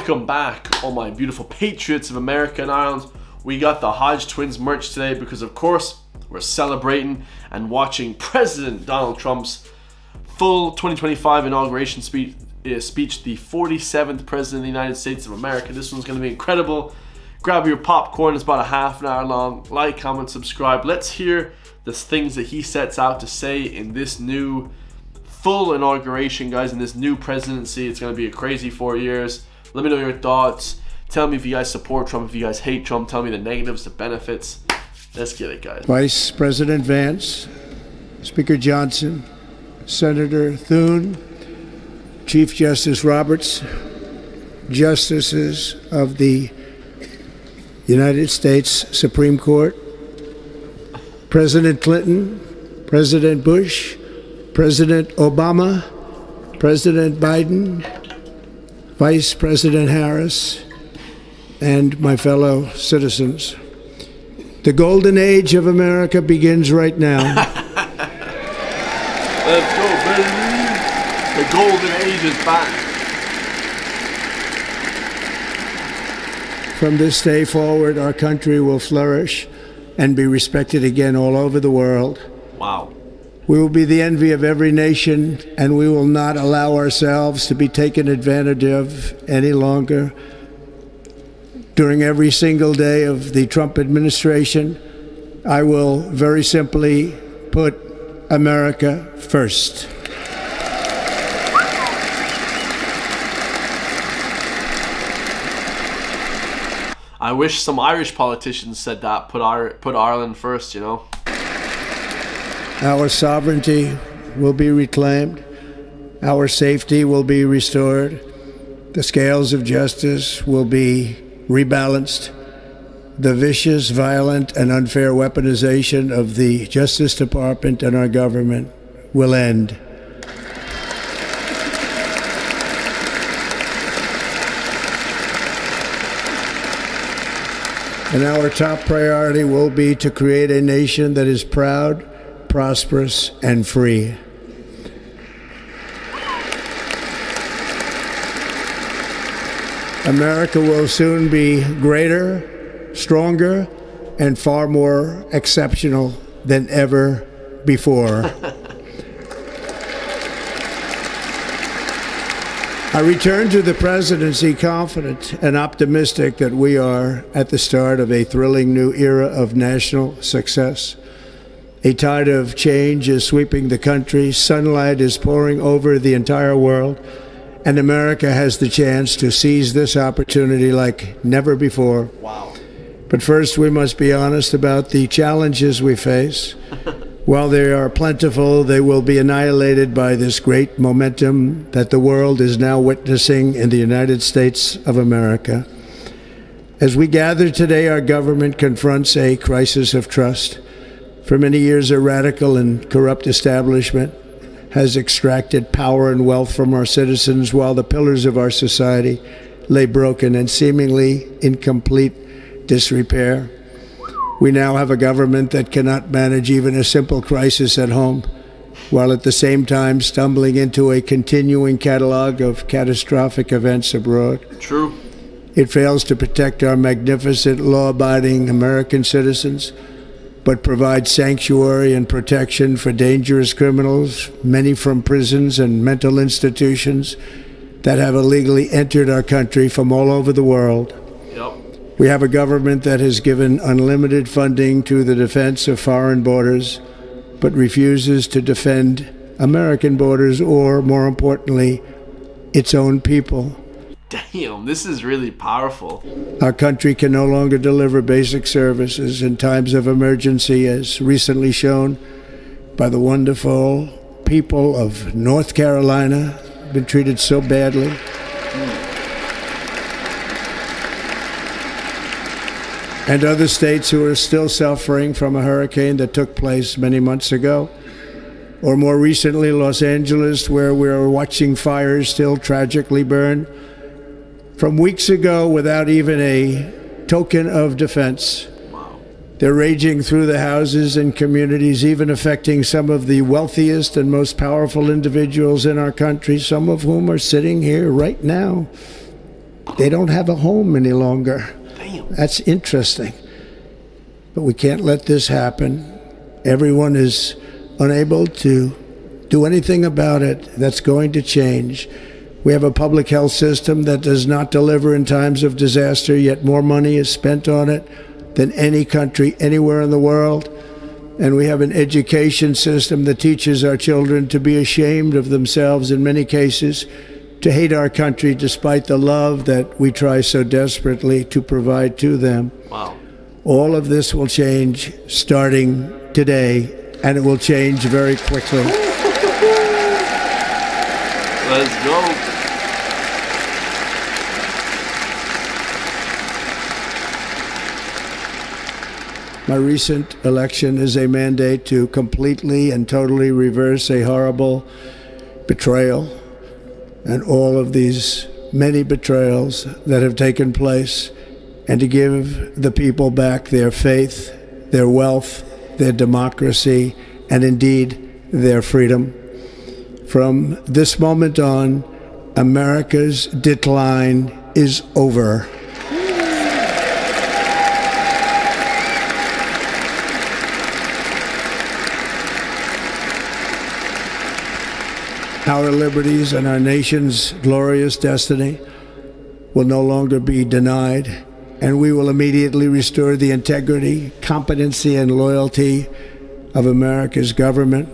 Welcome back, all my beautiful patriots of America and Ireland. We got the Hodge Twins merch today because, of course, we're celebrating and watching President Donald Trump's full 2025 inauguration speech, the 47th President of the United States of America. This one's going to be incredible. Grab your popcorn. It's about a half an hour long. Like, comment, subscribe. Let's hear the things that he sets out to say in this new full inauguration, guys, in this new presidency. It's going to be a crazy 4 years. Let me know your thoughts. Tell me if you guys support Trump, if you guys hate Trump. Tell me the negatives, the benefits. Let's get it, guys. Vice President Vance, Speaker Johnson, Senator Thune, Chief Justice Roberts, Justices of the United States Supreme Court, President Clinton, President Bush, President Obama, President Biden, Vice President Harris, and my fellow citizens. The golden age of America begins right now. Let's go, baby. The golden age is back. From this day forward, our country will flourish and be respected again all over the world. Wow. We will be the envy of every nation, and we will not allow ourselves to be taken advantage of any longer. During every single day of the Trump administration, I will very simply put America first. I wish some Irish politicians said that. Put Ireland first, you know. Our sovereignty will be reclaimed. Our safety will be restored. The scales of justice will be rebalanced. The vicious, violent, and unfair weaponization of the Justice Department and our government will end. And our top priority will be to create a nation that is proud, prosperous, and free. America will soon be greater, stronger, and far more exceptional than ever before. I return to the presidency confident and optimistic that we are at the start of a thrilling new era of national success. A tide of change is sweeping the country, sunlight is pouring over the entire world, and America has the chance to seize this opportunity like never before. Wow. But first, we must be honest about the challenges we face. While they are plentiful, they will be annihilated by this great momentum that the world is now witnessing in the United States of America. As we gather today, our government confronts a crisis of trust. For many years, a radical and corrupt establishment has extracted power and wealth from our citizens while the pillars of our society lay broken and seemingly in complete disrepair. We now have a government that cannot manage even a simple crisis at home, while at the same time stumbling into a continuing catalog of catastrophic events abroad. True. It fails to protect our magnificent, law-abiding American citizens, but provides sanctuary and protection for dangerous criminals, many from prisons and mental institutions that have illegally entered our country from all over the world. Yep. We have a government that has given unlimited funding to the defense of foreign borders, but refuses to defend American borders or, more importantly, its own people. Damn, this is really powerful. Our country can no longer deliver basic services in times of emergency, as recently shown by the wonderful people of North Carolina, been treated so badly. And other states who are still suffering from a hurricane that took place many months ago. Or more recently, Los Angeles, where we are watching fires still tragically burn from weeks ago without even a token of defense. Wow. They're raging through the houses and communities, even affecting some of the wealthiest and most powerful individuals in our country, some of whom are sitting here right now. they don't have a home any longer. Damn. That's interesting. But we can't let this happen. Everyone is unable to do anything about it. That's going to change. We have a public health system that does not deliver in times of disaster, yet more money is spent on it than any country anywhere in the world. And we have an education system that teaches our children to be ashamed of themselves in many cases, to hate our country despite the love that we try so desperately to provide to them. Wow. All of this will change starting today, and it will change very quickly. Let's go. My recent election is a mandate to completely and totally reverse a horrible betrayal and all of these many betrayals that have taken place, and to give the people back their faith, their wealth, their democracy, and indeed their freedom. From this moment on, America's decline is over. Our liberties and our nation's glorious destiny will no longer be denied, and we will immediately restore the integrity, competency, and loyalty of America's government.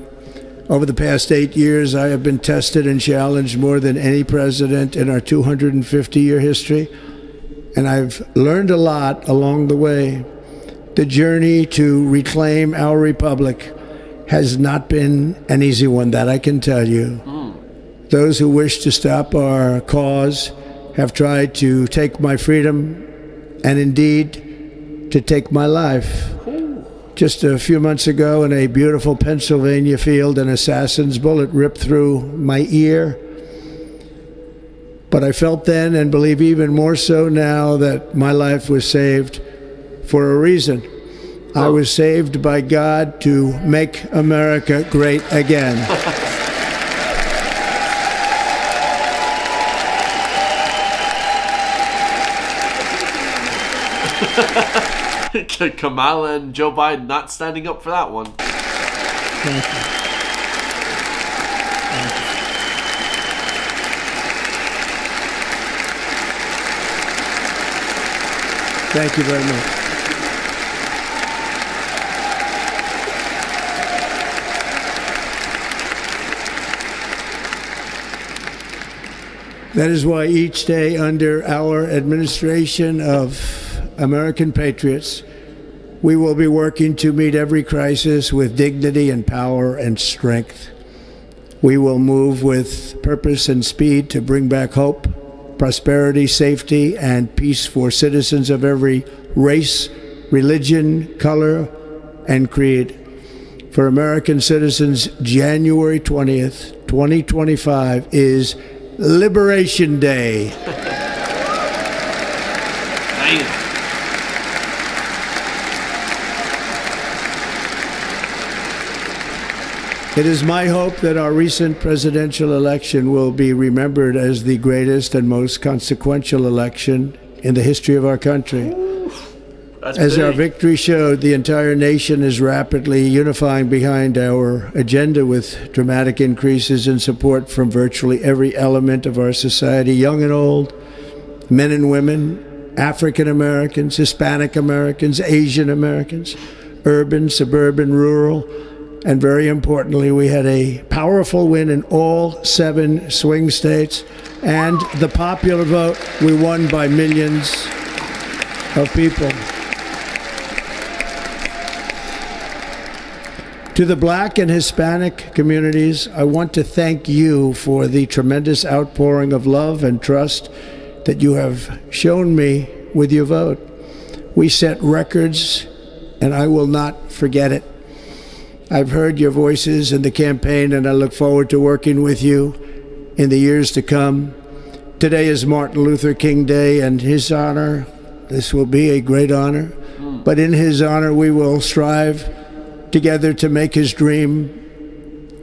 Over the past 8 years, I have been tested and challenged more than any president in our 250-year history, and I've learned a lot along the way. The journey to reclaim our republic has not been an easy one, that I can tell you. Those who wish to stop our cause have tried to take my freedom and indeed to take my life. Just a few months ago in a beautiful Pennsylvania field, an assassin's bullet ripped through my ear. But I felt then, and believe even more so now, that my life was saved for a reason. I was saved by God to make America great again. Kamala and Joe Biden not standing up for that one. Thank you. Thank you very much. That is why each day under our administration of American patriots, we will be working to meet every crisis with dignity and power and strength. We will move with purpose and speed to bring back hope, prosperity, safety, and peace for citizens of every race, religion, color, and creed. For American citizens, January 20th, 2025 is Liberation Day. Damn. It is my hope that our recent presidential election will be remembered as the greatest and most consequential election in the history of our country. As our victory showed, the entire nation is rapidly unifying behind our agenda with dramatic increases in support from virtually every element of our society, young and old, men and women, African Americans, Hispanic Americans, Asian Americans, urban, suburban, rural. And very importantly, we had a powerful win in all 7 swing states. And the popular vote, we won by millions of people. To the Black and Hispanic communities, I want to thank you for the tremendous outpouring of love and trust that you have shown me with your vote. We set records, and I will not forget it. I've heard your voices in the campaign, and I look forward to working with you in the years to come. Today is Martin Luther King Day, and his honor, this will be a great honor, but in his honor we will strive together to make his dream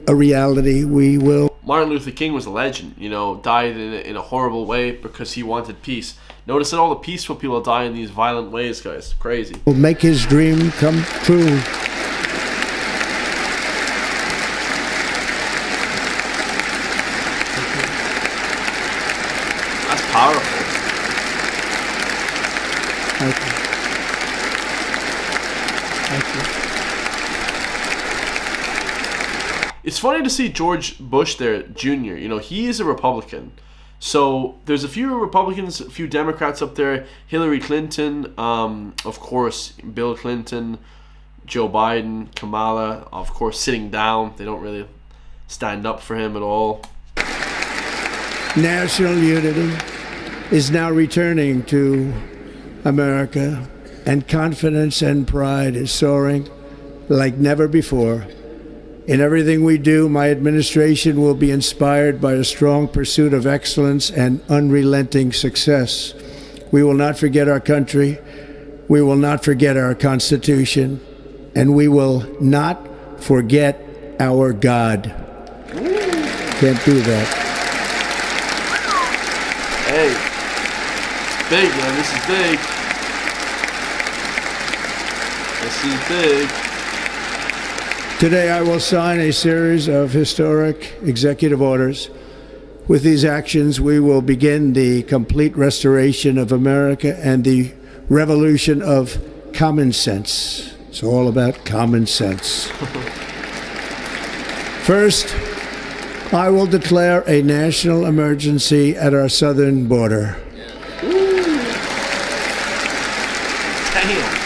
a reality. We will Martin Luther King was a legend, died in a horrible way because he wanted peace. Notice that all the peaceful people die in these violent ways, guys. Crazy. Will make his dream come true. That's powerful. Thank you. Thank you. It's funny to see George Bush there, Jr. He is a Republican. So there's a few Republicans, a few Democrats up there. Hillary Clinton, of course, Bill Clinton, Joe Biden, Kamala, of course, sitting down. They don't really stand up for him at all. National unity is now returning to America, and confidence and pride is soaring like never before. In everything we do, my administration will be inspired by a strong pursuit of excellence and unrelenting success. We will not forget our country, we will not forget our Constitution, and we will not forget our God. Can't do that. Hey, it's big, man. This is big. This is big. Today I will sign a series of historic executive orders. With these actions, we will begin the complete restoration of America and the revolution of common sense. It's all about common sense. First, I will declare a national emergency at our southern border. Damn.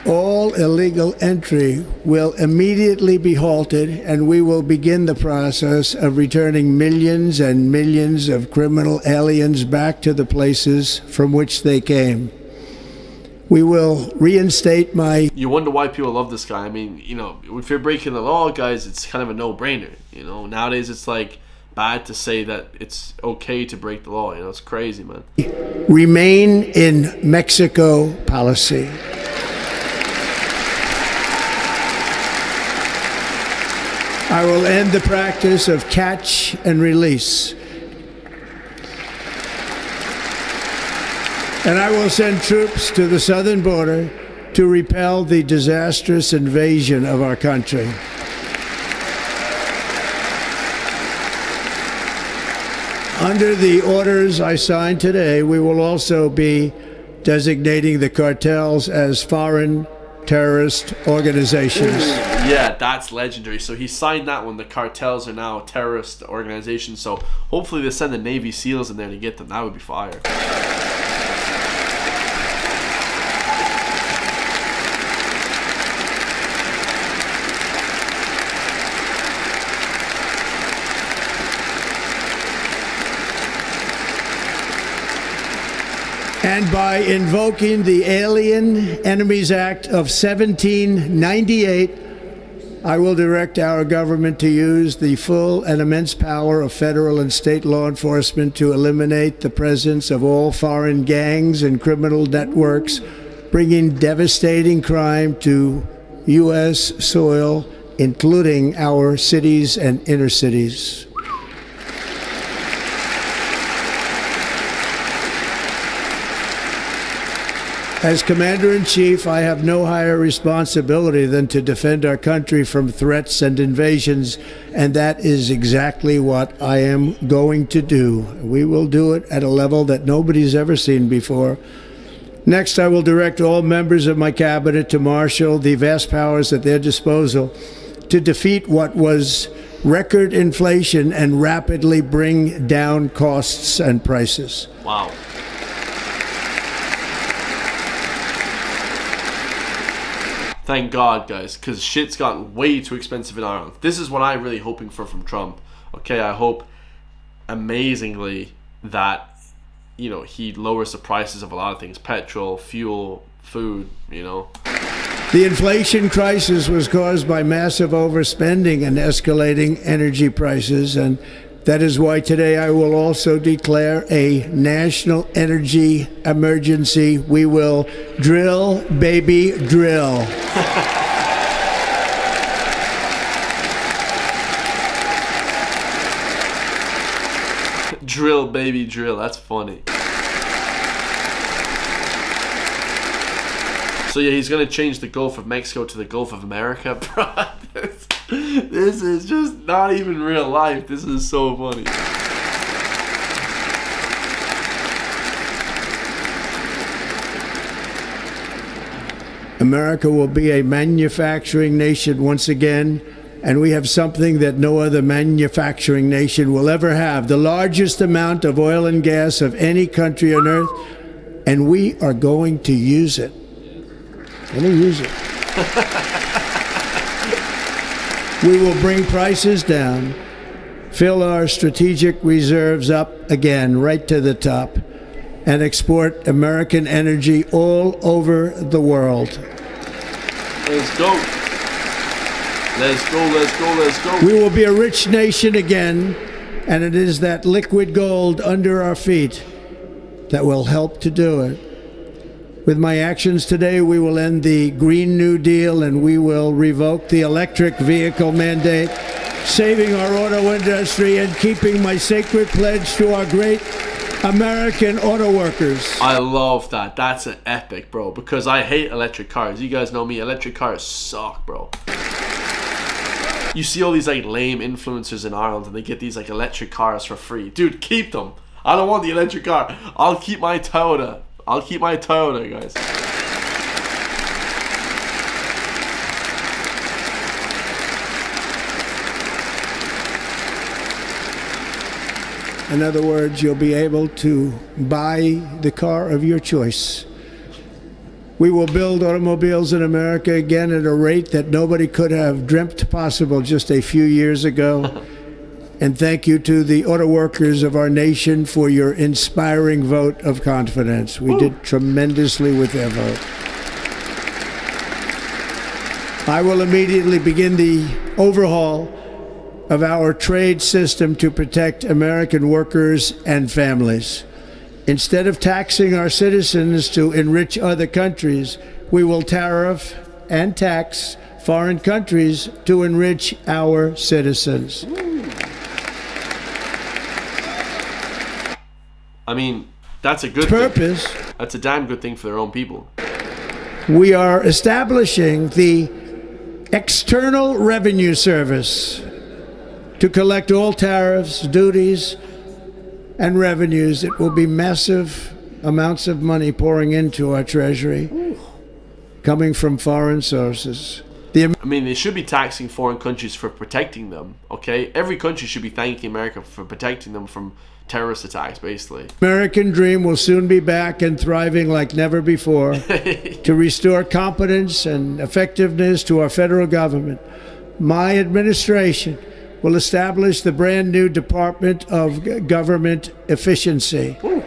All illegal entry will immediately be halted, and we will begin the process of returning millions and millions of criminal aliens back to the places from which they came. We will reinstate my... You wonder why people love this guy. I mean, if you're breaking the law, guys, it's kind of a no-brainer. Nowadays it's like bad to say that it's okay to break the law. It's crazy, man. Remain in Mexico policy. I will end the practice of catch and release. And I will send troops to the southern border to repel the disastrous invasion of our country. Under the orders I signed today, we will also be designating the cartels as foreign terrorist organizations. Yeah, that's legendary. So he signed that one. The cartels are now terrorist organizations. So hopefully they send the Navy SEALs in there to get them. That would be fire. And by invoking the Alien Enemies Act of 1798, I will direct our government to use the full and immense power of federal and state law enforcement to eliminate the presence of all foreign gangs and criminal networks, bringing devastating crime to U.S. soil, including our cities and inner cities. As Commander-in-Chief, I have no higher responsibility than to defend our country from threats and invasions, and that is exactly what I am going to do. We will do it at a level that nobody's ever seen before. Next, I will direct all members of my cabinet to marshal the vast powers at their disposal to defeat what was record inflation and rapidly bring down costs and prices. Wow. Thank God, guys, because shit's gotten way too expensive in Ireland. This is what I'm really hoping for from Trump. Okay, I hope amazingly that, he lowers the prices of a lot of things. Petrol, fuel, food, you know. The inflation crisis was caused by massive overspending and escalating energy prices, and that is why today I will also declare a national energy emergency. We will drill, baby, drill. Drill, baby, drill. That's funny. So yeah, he's gonna change the Gulf of Mexico to the Gulf of America, bro. This is just not even real life. This is so funny. America will be a manufacturing nation once again, and we have something that no other manufacturing nation will ever have: the largest amount of oil and gas of any country on earth, and we are going to use it. Let me use it. We will bring prices down, fill our strategic reserves up again right to the top, and export American energy all over the world. Let's go. Let's go, let's go, let's go. We will be a rich nation again, and it is that liquid gold under our feet that will help to do it. With my actions today, we will end the Green New Deal, and we will revoke the electric vehicle mandate, saving our auto industry and keeping my sacred pledge to our great American auto workers. I love that. That's an epic, bro, because I hate electric cars. You guys know me. Electric cars suck, bro. You see all these like lame influencers in Ireland, and they get these like electric cars for free. Dude, keep them. I don't want the electric car. I'll keep my Toyota. I'll keep my Toyota, guys. In other words, you'll be able to buy the car of your choice. We will build automobiles in America again at a rate that nobody could have dreamt possible just a few years ago. And thank you to the auto workers of our nation for your inspiring vote of confidence. We did tremendously with their vote. I will immediately begin the overhaul of our trade system to protect American workers and families. Instead of taxing our citizens to enrich other countries, we will tariff and tax foreign countries to enrich our citizens. I mean, that's a good purpose. thing. That's a damn good thing for their own people. We are establishing the External Revenue Service to collect all tariffs, duties, and revenues. It will be massive amounts of money pouring into our treasury, coming from foreign sources. I mean, they should be taxing foreign countries for protecting them, okay? Every country should be thanking America for protecting them from terrorist attacks, basically. American dream will soon be back and thriving like never before to restore competence and effectiveness to our federal government. My administration will establish the brand new Department of Government Efficiency. Ooh.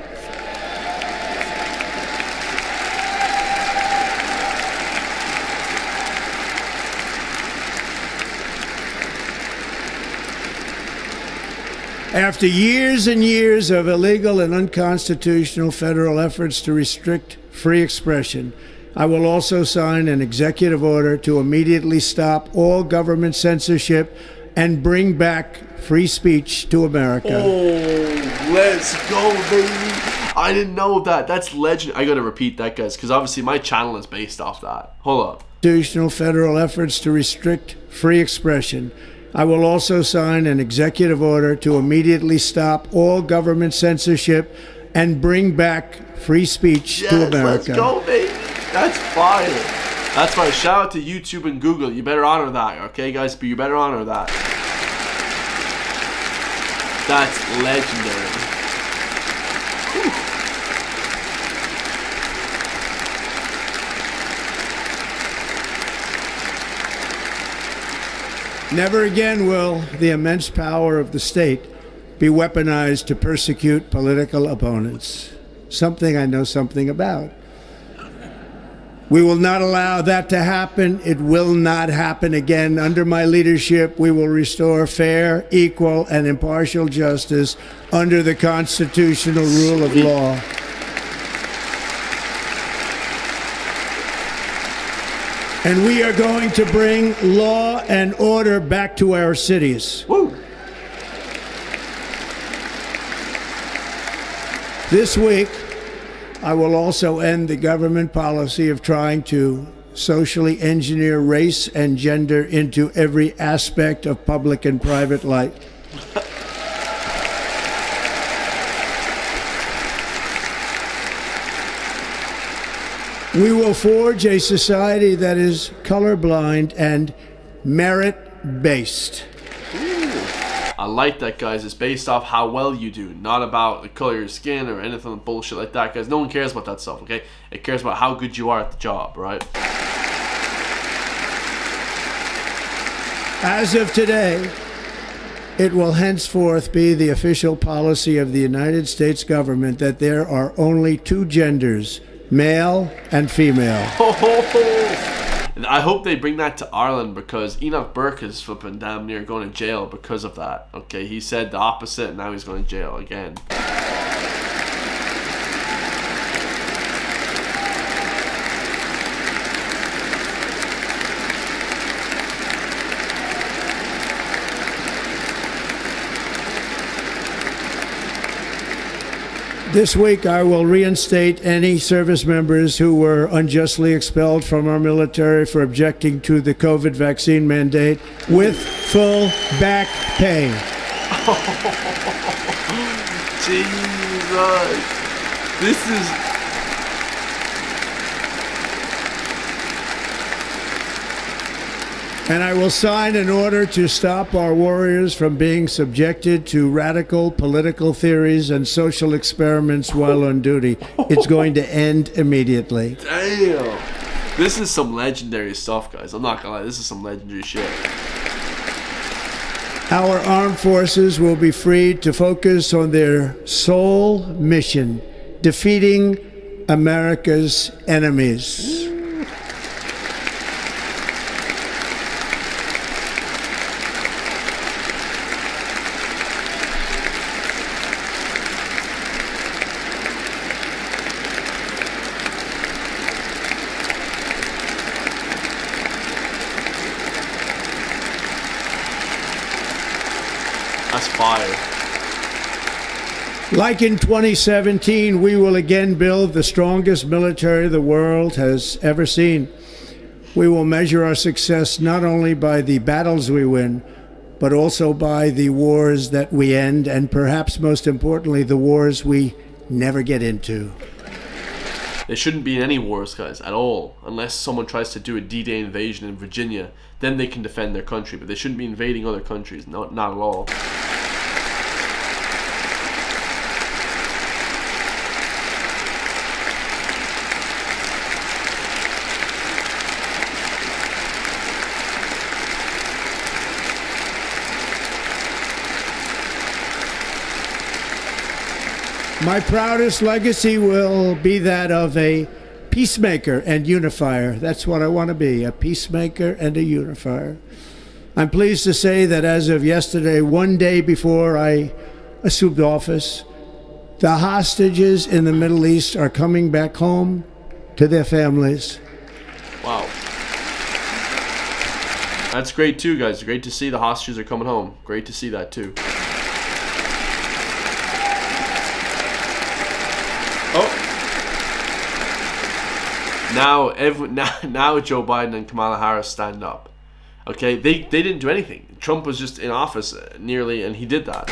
After years and years of illegal and unconstitutional federal efforts to restrict free expression, I will also sign an executive order to immediately stop all government censorship and bring back free speech to America. Oh, let's go, baby. I didn't know that. That's legend. I gotta repeat that, guys, because obviously my channel is based off that. Hold up. Constitutional federal efforts to restrict free expression. I will also sign an executive order to immediately stop all government censorship and bring back free speech to America. Let's go, baby. That's fire. That's fire. Shout out to YouTube and Google. You better honor that, okay, guys? But you better honor that. That's legendary. Never again will the immense power of the state be weaponized to persecute political opponents. Something I know something about. We will not allow that to happen. It will not happen again. Under my leadership, we will restore fair, equal, and impartial justice under the constitutional rule of law. And we are going to bring law and order back to our cities. Woo! This week, I will also end the government policy of trying to socially engineer race and gender into every aspect of public and private life. We will forge a society that is colorblind and merit-based. I like that, guys. It's based off how well you do, not about the color of your skin or anything bullshit like that, guys. No one cares about that stuff, okay? It cares about how good you are at the job, right? As of today, it will henceforth be the official policy of the United States government that there are only two genders, male and female. And I hope they bring that to Ireland, because Enoch Burke is flipping damn near going to jail because of that. Okay, he said the opposite and now he's going to jail again. This week, I will reinstate any service members who were unjustly expelled from our military for objecting to the COVID vaccine mandate with full back pay. Jesus. This is... And I will sign an order to stop our warriors from being subjected to radical political theories and social experiments while on duty. It's going to end immediately. Damn. This is some legendary stuff, guys. I'm not gonna lie. This is some legendary shit. Our armed forces will be freed to focus on their sole mission, defeating America's enemies. That's fire. Like in 2017, we will again build the strongest military the world has ever seen. We will measure our success not only by the battles we win, but also by the wars that we end, and perhaps most importantly, the wars we never get into. There shouldn't be any wars, guys, at all, unless someone tries to do a D-Day invasion in Virginia. Then they can defend their country, but they shouldn't be invading other countries, not at all. My proudest legacy will be that of a peacemaker and unifier. That's what I want to be, a peacemaker and a unifier. I'm pleased to say that as of yesterday, one day before I assumed office, the hostages in the Middle East are coming back home to their families. Wow. That's great too, guys. Great to see the hostages are coming home. Great to see that too. Oh. Now Joe Biden and Kamala Harris stand up. Okay, they didn't do anything. Trump was just in office nearly, and he did that.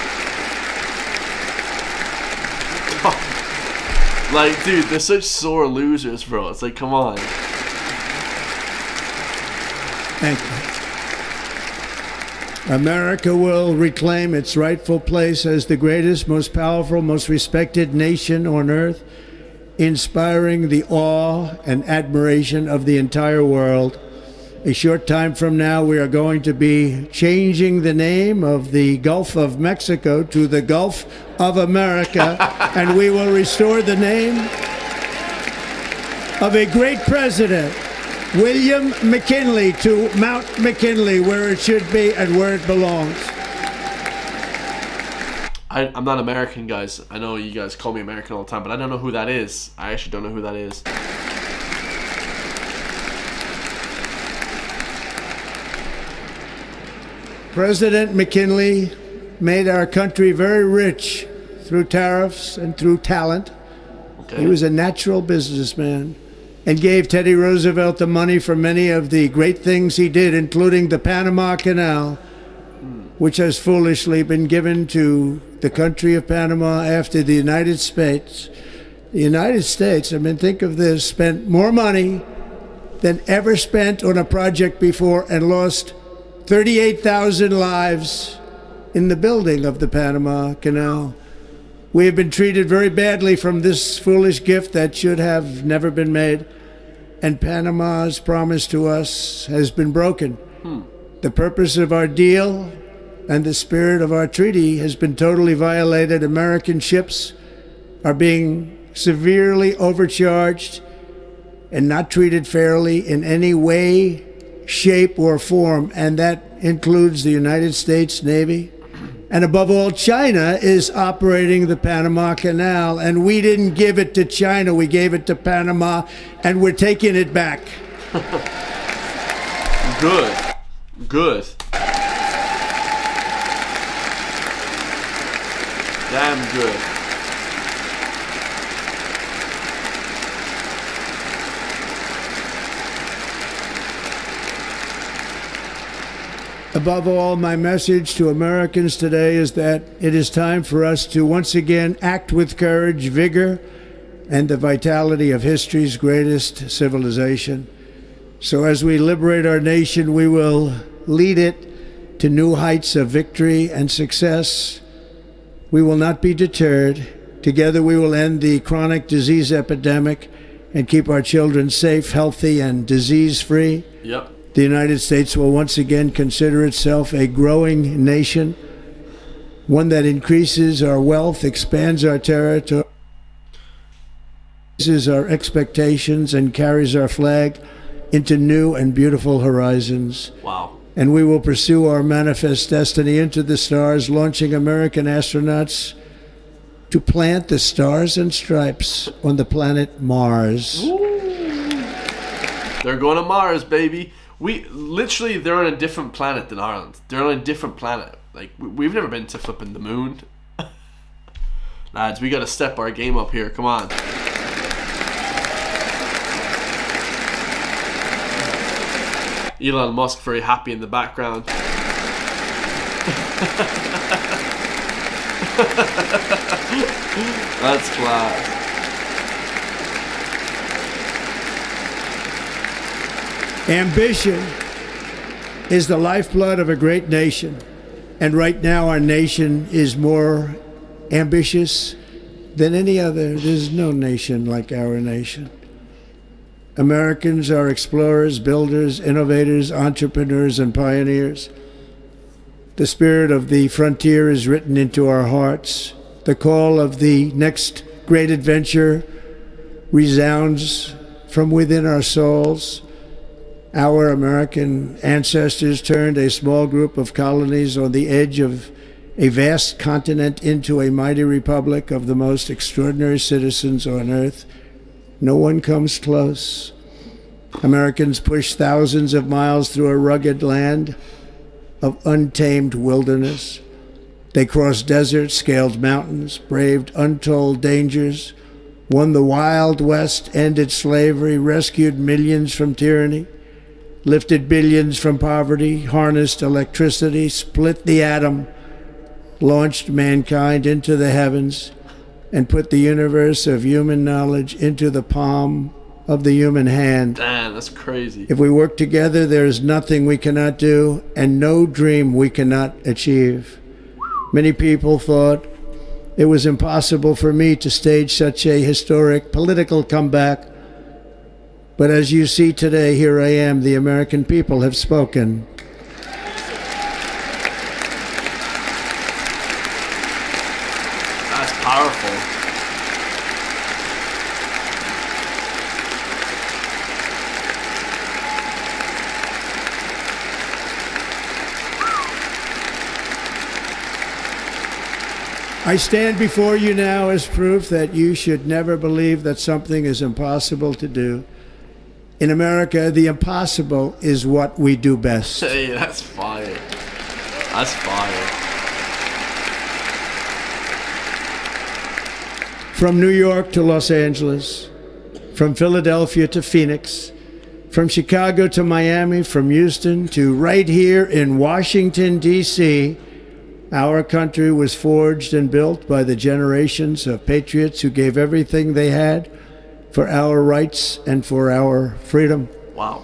Like, dude, they're such sore losers, bro. It's like, come on. Thank you. America will reclaim its rightful place as the greatest, most powerful, most respected nation on earth, inspiring the awe and admiration of the entire world. A short time from now, we are going to be changing the name of the Gulf of Mexico to the Gulf of America, and we will restore the name of a great president, William McKinley, to Mount McKinley, where it should be and where it belongs. I'm not American, guys. I know you guys call me American all the time, but I don't know who that is. I actually don't know who that is. President McKinley made our country very rich through tariffs and through talent. Okay. He was a natural businessman and gave Teddy Roosevelt the money for many of the great things he did, including the Panama Canal, which has foolishly been given to the country of Panama after the United States. The United States, I mean, think of this, spent more money than ever spent on a project before and lost 38,000 lives in the building of the Panama Canal. We have been treated very badly from this foolish gift that should have never been made, and Panama's promise to us has been broken. The purpose of our deal and the spirit of our treaty has been totally violated. American ships are being severely overcharged and not treated fairly in any way, shape, or form, and that includes the United States Navy. And above all, China is operating the Panama Canal, and we didn't give it to China, we gave it to Panama, and we're taking it back. Good. Good. Damn good. Above all, my message to Americans today is that it is time for us to once again act with courage, vigor, and the vitality of history's greatest civilization. So as we liberate our nation, we will lead it to new heights of victory and success. We will not be deterred. Together we will end the chronic disease epidemic and keep our children safe, healthy, and disease-free. Yep. The United States will once again consider itself a growing nation, one that increases our wealth, expands our territory, raises our expectations, and carries our flag into new and beautiful horizons. Wow. And we will pursue our manifest destiny into the stars, launching American astronauts to plant the stars and stripes on the planet Mars. Ooh. They're going to Mars, baby. They're on a different planet than Ireland. They're on a different planet. Like, we've never been to flipping the moon. Lads, we got to step our game up here. Come on. Elon Musk very happy in the background. That's class. Ambition is the lifeblood of a great nation. And right now our nation is more ambitious than any other. There's no nation like our nation. Americans are explorers, builders, innovators, entrepreneurs, and pioneers. The spirit of the frontier is written into our hearts. The call of the next great adventure resounds from within our souls. Our American ancestors turned a small group of colonies on the edge of a vast continent into a mighty republic of the most extraordinary citizens on earth. No one comes close. Americans pushed thousands of miles through a rugged land of untamed wilderness. They crossed deserts, scaled mountains, braved untold dangers, won the Wild West, ended slavery, rescued millions from tyranny, lifted billions from poverty, harnessed electricity, split the atom, launched mankind into the heavens, and put the universe of human knowledge into the palm of the human hand. Damn, that's crazy. If we work together, there is nothing we cannot do and no dream we cannot achieve. Many people thought it was impossible for me to stage such a historic political comeback. But as you see today, here I am. The American people have spoken. That's powerful. I stand before you now as proof that you should never believe that something is impossible to do. In America, the impossible is what we do best. Hey, that's fire. That's fire. From New York to Los Angeles, from Philadelphia to Phoenix, from Chicago to Miami, from Houston to right here in Washington, D.C., our country was forged and built by the generations of patriots who gave everything they had for our rights and for our freedom. Wow.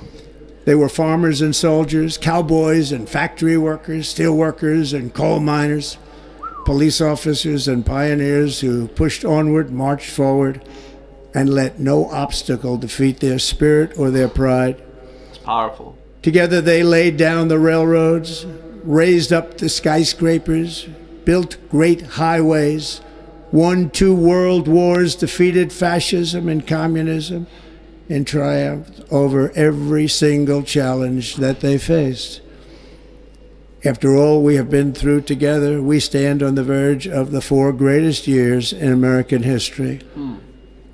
They were farmers and soldiers, cowboys and factory workers, steel workers and coal miners, police officers and pioneers who pushed onward, marched forward, and let no obstacle defeat their spirit or their pride. It's powerful. Together they laid down the railroads, raised up the skyscrapers, built great highways, won 2 world wars, defeated fascism and communism, and triumphed over every single challenge that they faced. After all we have been through together, we stand on the verge of the 4 greatest years in American history.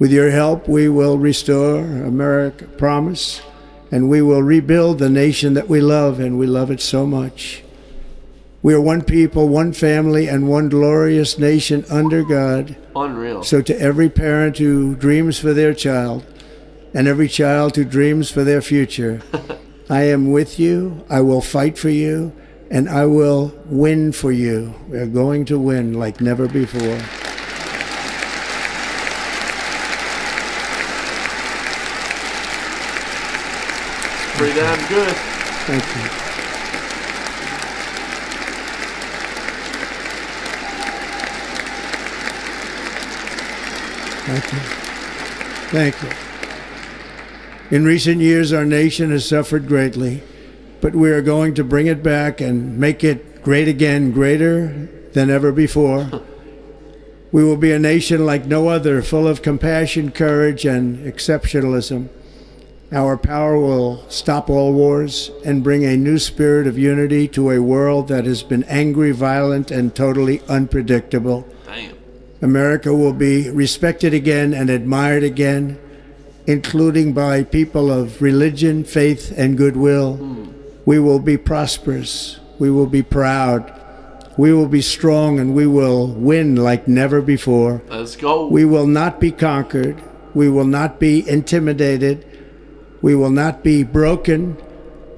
With your help, we will restore America, promise, and we will rebuild the nation that we love, and we love it so much. We are one people, one family, and one glorious nation under God. Unreal. So to every parent who dreams for their child, and every child who dreams for their future, I am with you, I will fight for you, and I will win for you. We are going to win like never before. Pretty damn good. Thank you. Thank you. Thank you. In recent years, our nation has suffered greatly, but we are going to bring it back and make it great again, greater than ever before. We will be a nation like no other, full of compassion, courage, and exceptionalism. Our power will stop all wars and bring a new spirit of unity to a world that has been angry, violent, and totally unpredictable. Damn. America will be respected again and admired again, including by people of religion, faith, and goodwill. We will be prosperous. We will be proud. We will be strong, and we will win like never before. Let's go. We will not be conquered. We will not be intimidated. We will not be broken,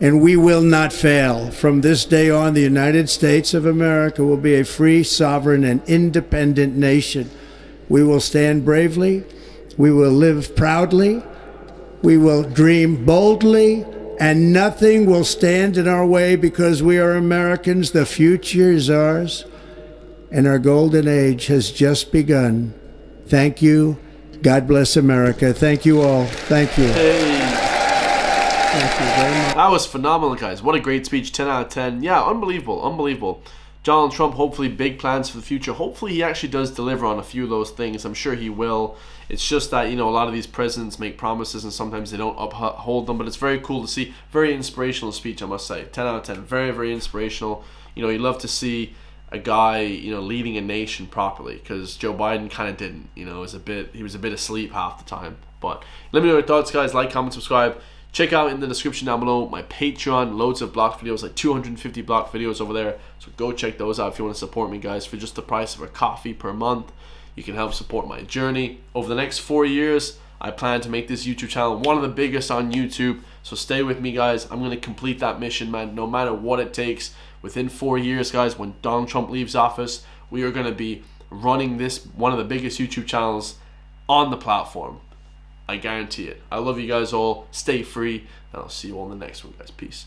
and we will not fail. From this day on, the United States of America will be a free, sovereign, and independent nation. We will stand bravely. We will live proudly. We will dream boldly, and nothing will stand in our way because we are Americans. The future is ours, and our golden age has just begun. Thank you. God bless America. Thank you all. Thank you. Hey. Thank you very much. That was phenomenal, guys. What a great speech. 10 out of 10. Yeah, unbelievable. Unbelievable. Donald Trump, hopefully big plans for the future. Hopefully he actually does deliver on a few of those things. I'm sure he will. It's just that, a lot of these presidents make promises and sometimes they don't uphold them. But it's very cool to see. Very inspirational speech, I must say. 10 out of 10. Very, very inspirational. You love to see a guy, leading a nation properly, because Joe Biden kind of didn't. He was a bit asleep half the time. But let me know your thoughts, guys. Like, comment, subscribe. Check out in the description down below my Patreon, loads of blocked videos, like 250 blocked videos over there. So go check those out if you want to support me, guys. For just the price of a coffee per month, you can help support my journey. Over the next 4 years, I plan to make this YouTube channel one of the biggest on YouTube. So stay with me, guys. I'm going to complete that mission, man, no matter what it takes. Within 4 years, guys, when Donald Trump leaves office, we are going to be running this, one of the biggest YouTube channels on the platform. I guarantee it. I love you guys all. Stay free, and I'll see you all in the next one, guys. Peace.